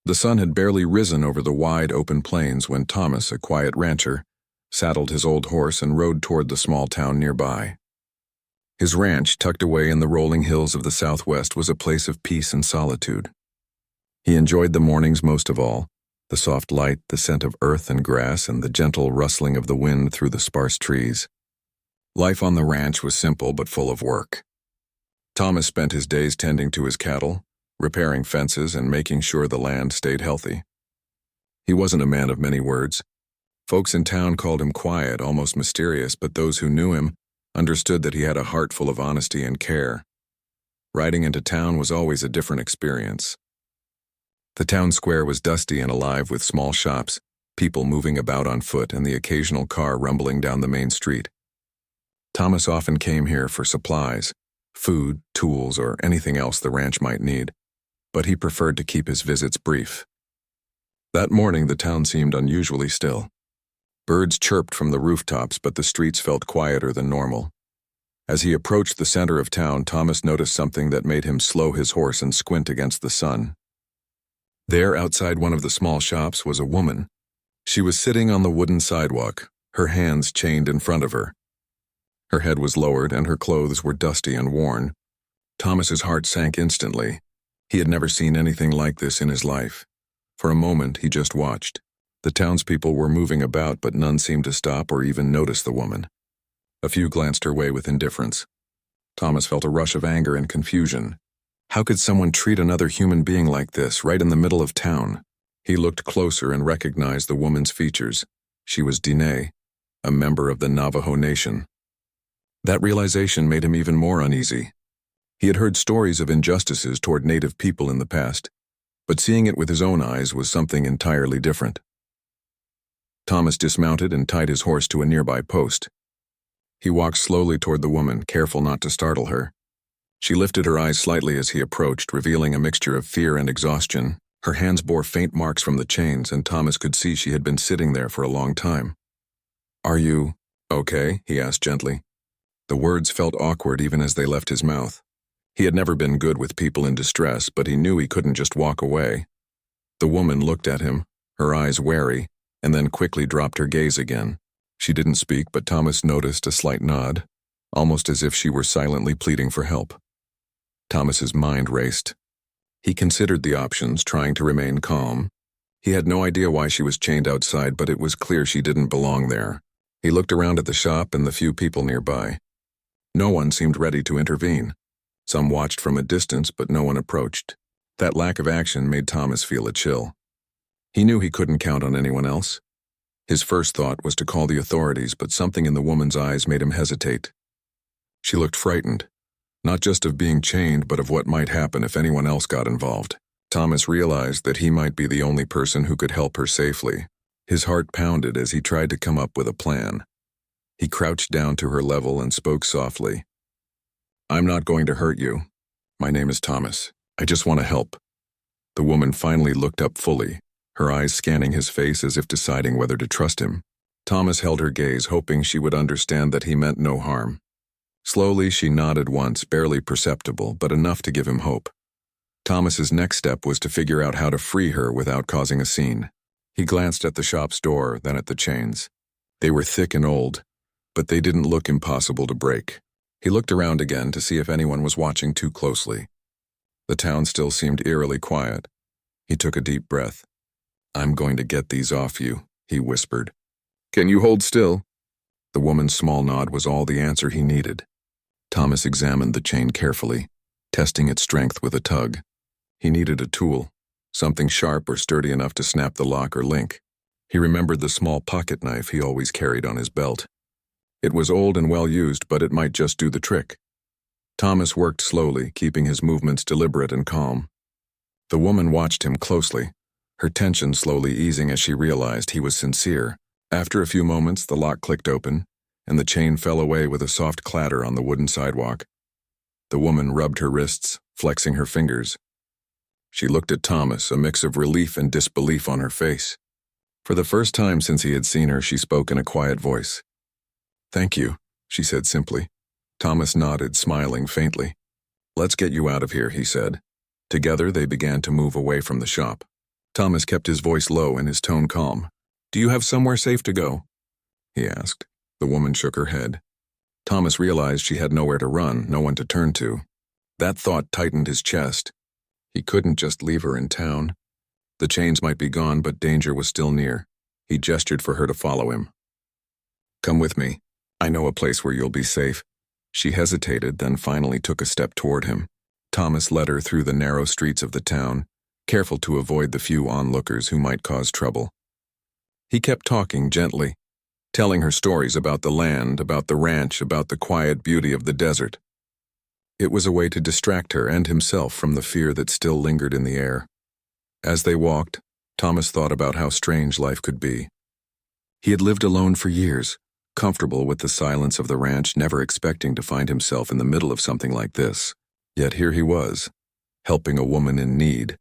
The sun had barely risen over the wide, open plains when Thomas, a quiet rancher, saddled his old horse and rode toward the small town nearby. His ranch, tucked away in the rolling hills of the southwest, was a place of peace and solitude. He enjoyed the mornings most of all, the soft light, the scent of earth and grass, and the gentle rustling of the wind through the sparse trees. Life on the ranch was simple but full of work. Thomas spent his days tending to his cattle, repairing fences, and making sure the land stayed healthy. He wasn't a man of many words. Folks in town called him quiet, almost mysterious, but those who knew him understood that he had a heart full of honesty and care. Riding into town was always a different experience. The town square was dusty and alive with small shops, people moving about on foot, and the occasional car rumbling down the main street. Thomas often came here for supplies, food, tools, or anything else the ranch might need, but he preferred to keep his visits brief. That morning the town seemed unusually still. Birds chirped from the rooftops, but the streets felt quieter than normal. As he approached the center of town, Thomas noticed something that made him slow his horse and squint against the sun. There, outside one of the small shops, was a woman. She was sitting on the wooden sidewalk, her hands chained in front of her. Her head was lowered and her clothes were dusty and worn. Thomas's heart sank instantly. He had never seen anything like this in his life. For a moment, he just watched. The townspeople were moving about, but none seemed to stop or even notice the woman. A few glanced her way with indifference. Thomas felt a rush of anger and confusion. How could someone treat another human being like this, right in the middle of town? He looked closer and recognized the woman's features. She was Diné, a member of the Navajo Nation. That realization made him even more uneasy. He had heard stories of injustices toward Native people in the past, but seeing it with his own eyes was something entirely different. Thomas dismounted and tied his horse to a nearby post. He walked slowly toward the woman, careful not to startle her. She lifted her eyes slightly as he approached, revealing a mixture of fear and exhaustion. Her hands bore faint marks from the chains, and Thomas could see she had been sitting there for a long time. "Are you okay?" he asked gently. The words felt awkward even as they left his mouth. He had never been good with people in distress, but he knew he couldn't just walk away. The woman looked at him, her eyes wary, and then quickly dropped her gaze again. She didn't speak, but Thomas noticed a slight nod, almost as if she were silently pleading for help. Thomas's mind raced. He considered the options, trying to remain calm. He had no idea why she was chained outside, but it was clear she didn't belong there. He looked around at the shop and the few people nearby. No one seemed ready to intervene. Some watched from a distance, but no one approached. That lack of action made Thomas feel a chill. He knew he couldn't count on anyone else. His first thought was to call the authorities, but something in the woman's eyes made him hesitate. She looked frightened. Not just of being chained, but of what might happen if anyone else got involved. Thomas realized that he might be the only person who could help her safely. His heart pounded as he tried to come up with a plan. He crouched down to her level and spoke softly. "I'm not going to hurt you. My name is Thomas. I just want to help." The woman finally looked up fully, her eyes scanning his face as if deciding whether to trust him. Thomas held her gaze, hoping she would understand that he meant no harm. Slowly, she nodded once, barely perceptible, but enough to give him hope. Thomas's next step was to figure out how to free her without causing a scene. He glanced at the shop's door, then at the chains. They were thick and old, but they didn't look impossible to break. He looked around again to see if anyone was watching too closely. The town still seemed eerily quiet. He took a deep breath. "I'm going to get these off you," he whispered. "Can you hold still?" The woman's small nod was all the answer he needed. Thomas examined the chain carefully, testing its strength with a tug. He needed a tool, something sharp or sturdy enough to snap the lock or link. He remembered the small pocket knife he always carried on his belt. It was old and well used, but it might just do the trick. Thomas worked slowly, keeping his movements deliberate and calm. The woman watched him closely, her tension slowly easing as she realized he was sincere. After a few moments, the lock clicked open, and the chain fell away with a soft clatter on the wooden sidewalk. The woman rubbed her wrists, flexing her fingers. She looked at Thomas, a mix of relief and disbelief on her face. For the first time since he had seen her, she spoke in a quiet voice. "Thank you," she said simply. Thomas nodded, smiling faintly. "Let's get you out of here," he said. Together they began to move away from the shop. Thomas kept his voice low and his tone calm. "Do you have somewhere safe to go?" he asked. The woman shook her head. Thomas realized she had nowhere to run, no one to turn to. That thought tightened his chest. He couldn't just leave her in town. The chains might be gone, but danger was still near. He gestured for her to follow him. "Come with me. I know a place where you'll be safe." She hesitated, then finally took a step toward him. Thomas led her through the narrow streets of the town, careful to avoid the few onlookers who might cause trouble. He kept talking gently, telling her stories about the land, about the ranch, about the quiet beauty of the desert. It was a way to distract her and himself from the fear that still lingered in the air. As they walked, Thomas thought about how strange life could be. He had lived alone for years, comfortable with the silence of the ranch, never expecting to find himself in the middle of something like this. Yet here he was, helping a woman in need,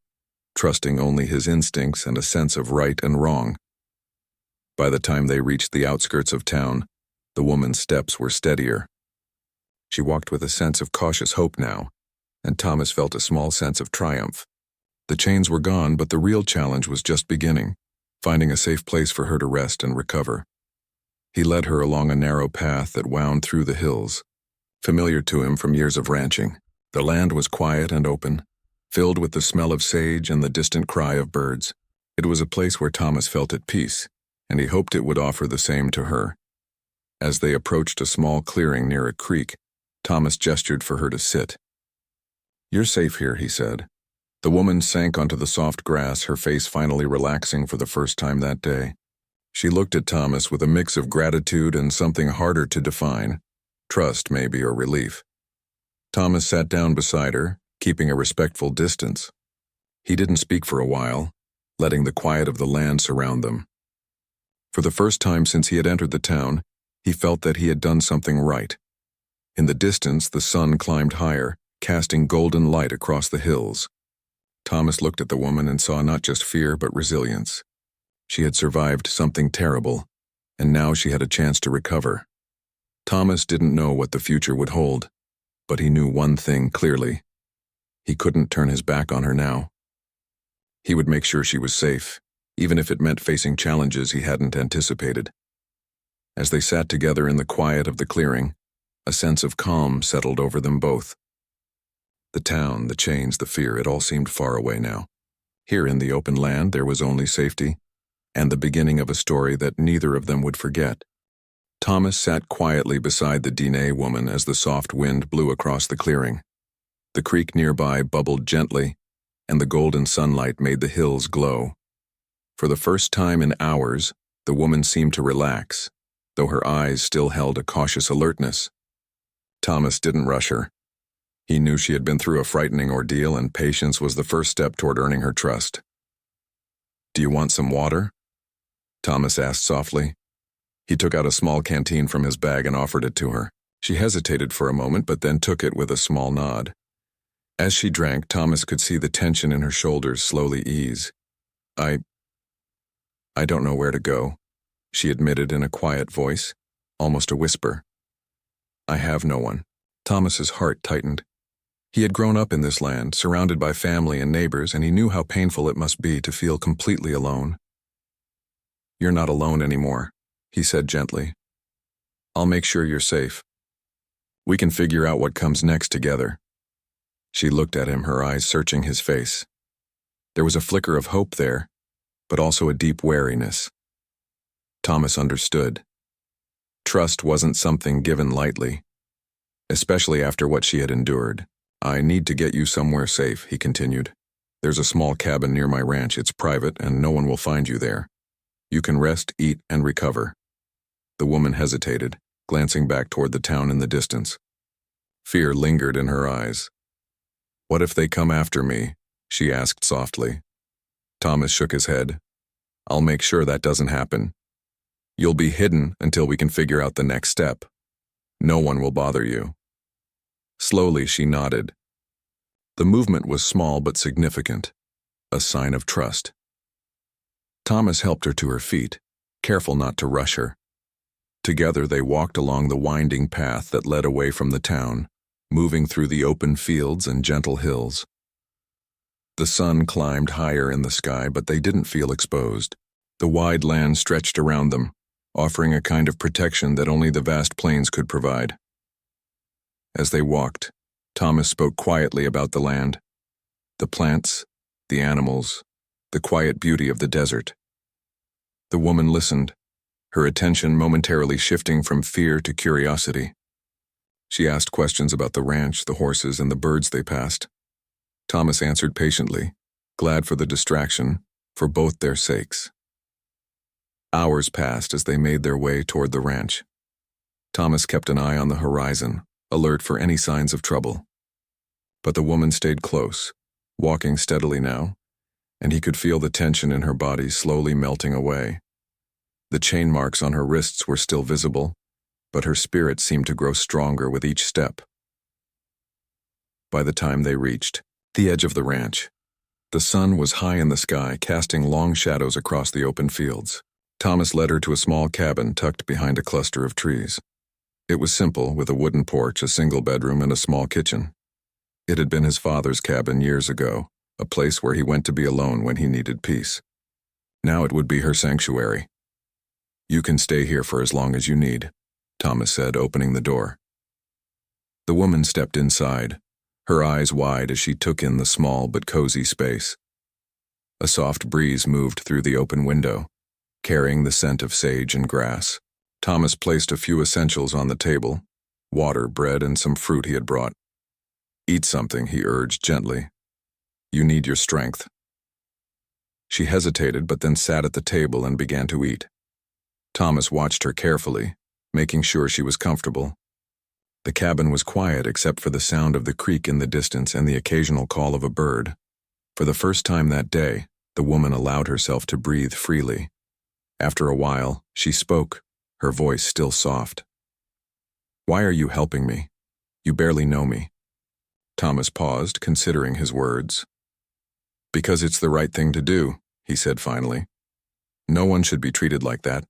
trusting only his instincts and a sense of right and wrong. By the time they reached the outskirts of town, the woman's steps were steadier. She walked with a sense of cautious hope now, and Thomas felt a small sense of triumph. The chains were gone, but the real challenge was just beginning, finding a safe place for her to rest and recover. He led her along a narrow path that wound through the hills, familiar to him from years of ranching. The land was quiet and open, filled with the smell of sage and the distant cry of birds. It was a place where Thomas felt at peace, and he hoped it would offer the same to her. As they approached a small clearing near a creek, Thomas gestured for her to sit. "You're safe here," he said. The woman sank onto the soft grass, her face finally relaxing for the first time that day. She looked at Thomas with a mix of gratitude and something harder to define, trust maybe, or relief. Thomas sat down beside her, keeping a respectful distance. He didn't speak for a while, letting the quiet of the land surround them. For the first time since he had entered the town, he felt that he had done something right. In the distance, the sun climbed higher, casting golden light across the hills. Thomas looked at the woman and saw not just fear but resilience. She had survived something terrible, and now she had a chance to recover. Thomas didn't know what the future would hold, but he knew one thing clearly. He couldn't turn his back on her now. He would make sure she was safe, even if it meant facing challenges he hadn't anticipated. As they sat together in the quiet of the clearing, a sense of calm settled over them both. The town, the chains, the fear, it all seemed far away now. Here in the open land, there was only safety, and the beginning of a story that neither of them would forget. Thomas sat quietly beside the Diné woman as the soft wind blew across the clearing. The creek nearby bubbled gently, and the golden sunlight made the hills glow. For the first time in hours, the woman seemed to relax, though her eyes still held a cautious alertness. Thomas didn't rush her. He knew she had been through a frightening ordeal, and patience was the first step toward earning her trust. "Do you want some water?" Thomas asked softly. He took out a small canteen from his bag and offered it to her. She hesitated for a moment, but then took it with a small nod. As she drank, Thomas could see the tension in her shoulders slowly ease. I don't know where to go," she admitted in a quiet voice, almost a whisper. "I have no one." Thomas's heart tightened. He had grown up in this land, surrounded by family and neighbors, and he knew how painful it must be to feel completely alone. "You're not alone anymore," he said gently. "I'll make sure you're safe. We can figure out what comes next together." She looked at him, her eyes searching his face. There was a flicker of hope there, but also a deep wariness. Thomas understood. Trust wasn't something given lightly, especially after what she had endured. "I need to get you somewhere safe," he continued. "There's a small cabin near my ranch. It's private, and no one will find you there. You can rest, eat, and recover." The woman hesitated, glancing back toward the town in the distance. Fear lingered in her eyes. "What if they come after me?" she asked softly. Thomas shook his head. "I'll make sure that doesn't happen. You'll be hidden until we can figure out the next step. No one will bother you." Slowly, she nodded. The movement was small but significant, a sign of trust. Thomas helped her to her feet, careful not to rush her. Together they walked along the winding path that led away from the town, moving through the open fields and gentle hills. The sun climbed higher in the sky, but they didn't feel exposed. The wide land stretched around them, offering a kind of protection that only the vast plains could provide. As they walked, Thomas spoke quietly about the land, the plants, the animals, the quiet beauty of the desert. The woman listened, her attention momentarily shifting from fear to curiosity. She asked questions about the ranch, the horses, and the birds they passed. Thomas answered patiently, glad for the distraction, for both their sakes. Hours passed as they made their way toward the ranch. Thomas kept an eye on the horizon, alert for any signs of trouble. But the woman stayed close, walking steadily now, and he could feel the tension in her body slowly melting away. The chain marks on her wrists were still visible, but her spirit seemed to grow stronger with each step. By the time they reached the edge of the ranch, the sun was high in the sky, casting long shadows across the open fields. Thomas led her to a small cabin tucked behind a cluster of trees. It was simple, with a wooden porch, a single bedroom, and a small kitchen. It had been his father's cabin years ago, a place where he went to be alone when he needed peace. Now it would be her sanctuary. "You can stay here for as long as you need," Thomas said, opening the door. The woman stepped inside, her eyes wide as she took in the small but cozy space. A soft breeze moved through the open window, carrying the scent of sage and grass. Thomas placed a few essentials on the table, water, bread, and some fruit he had brought. "Eat something," he urged gently. "You need your strength." She hesitated, but then sat at the table and began to eat. Thomas watched her carefully, making sure she was comfortable. The cabin was quiet except for the sound of the creek in the distance and the occasional call of a bird. For the first time that day, the woman allowed herself to breathe freely. After a while, she spoke, her voice still soft. "Why are you helping me? You barely know me." Thomas paused, considering his words. "Because it's the right thing to do," he said finally. "No one should be treated like that.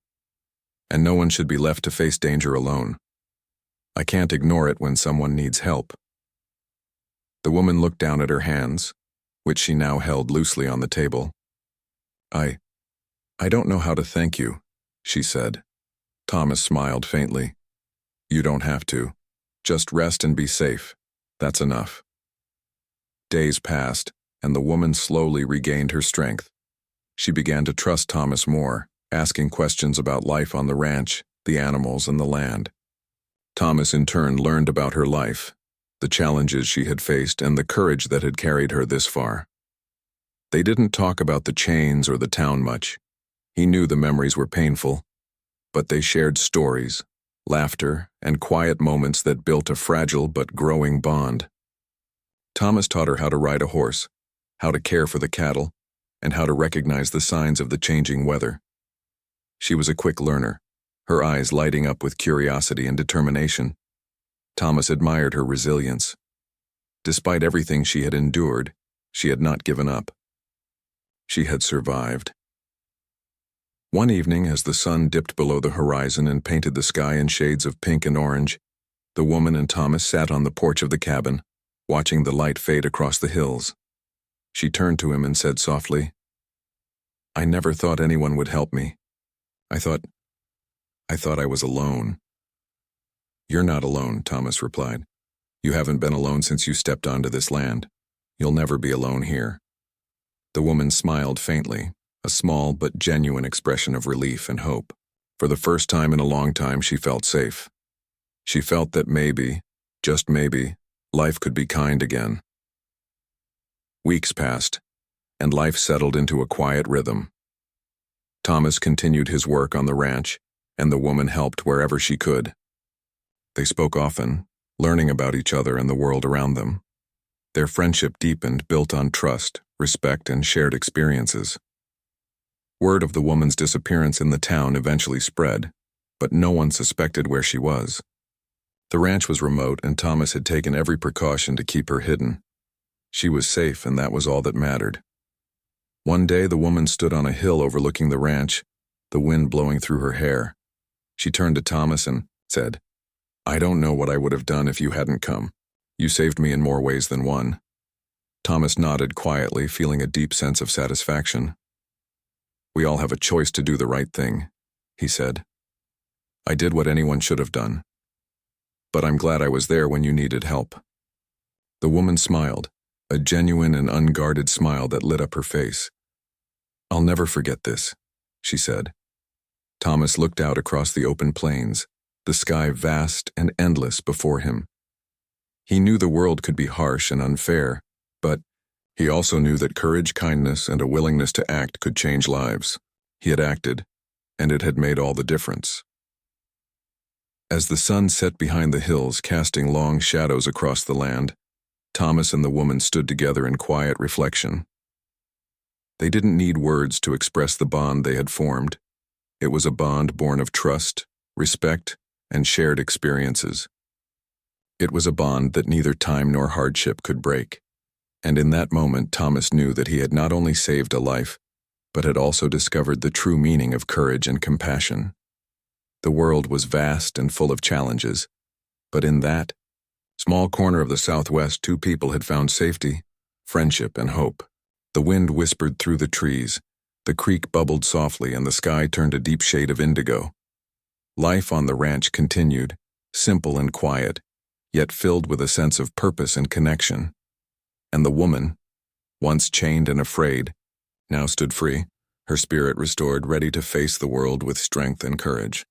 And no one should be left to face danger alone. I can't ignore it when someone needs help." The woman looked down at her hands, which she now held loosely on the table. I don't know how to thank you," she said. Thomas smiled faintly. "You don't have to. Just rest and be safe. That's enough." Days passed, and the woman slowly regained her strength. She began to trust Thomas more, asking questions about life on the ranch, the animals, and the land. Thomas in turn learned about her life, the challenges she had faced, and the courage that had carried her this far. They didn't talk about the chains or the town much. He knew the memories were painful, but they shared stories, laughter, and quiet moments that built a fragile but growing bond. Thomas taught her how to ride a horse, how to care for the cattle, and how to recognize the signs of the changing weather. She was a quick learner, her eyes lighting up with curiosity and determination. Thomas admired her resilience. Despite everything she had endured, she had not given up. She had survived. One evening, as the sun dipped below the horizon and painted the sky in shades of pink and orange, the woman and Thomas sat on the porch of the cabin, watching the light fade across the hills. She turned to him and said softly, "I never thought anyone would help me. I thought I was alone." "You're not alone," Thomas replied. "You haven't been alone since you stepped onto this land. You'll never be alone here." The woman smiled faintly, a small but genuine expression of relief and hope. For the first time in a long time, she felt safe. She felt that maybe, just maybe, life could be kind again. Weeks passed, and life settled into a quiet rhythm. Thomas continued his work on the ranch, and the woman helped wherever she could. They spoke often, learning about each other and the world around them. Their friendship deepened, built on trust, respect, and shared experiences. Word of the woman's disappearance in the town eventually spread, but no one suspected where she was. The ranch was remote, and Thomas had taken every precaution to keep her hidden. She was safe, and that was all that mattered. One day, the woman stood on a hill overlooking the ranch, the wind blowing through her hair. She turned to Thomas and said, "I don't know what I would have done if you hadn't come. You saved me in more ways than one." Thomas nodded quietly, feeling a deep sense of satisfaction. "We all have a choice to do the right thing," he said. "I did what anyone should have done. But I'm glad I was there when you needed help." The woman smiled, a genuine and unguarded smile that lit up her face. "I'll never forget this," she said. Thomas looked out across the open plains, the sky vast and endless before him. He knew the world could be harsh and unfair, but he also knew that courage, kindness, and a willingness to act could change lives. He had acted, and it had made all the difference. As the sun set behind the hills, casting long shadows across the land, Thomas and the woman stood together in quiet reflection. They didn't need words to express the bond they had formed. It was a bond born of trust, respect, and shared experiences. It was a bond that neither time nor hardship could break. And in that moment, Thomas knew that he had not only saved a life, but had also discovered the true meaning of courage and compassion. The world was vast and full of challenges, but in that small corner of the Southwest, two people had found safety, friendship, and hope. The wind whispered through the trees, the creek bubbled softly, and the sky turned a deep shade of indigo. Life on the ranch continued, simple and quiet, yet filled with a sense of purpose and connection. And the woman, once chained and afraid, now stood free, her spirit restored, ready to face the world with strength and courage.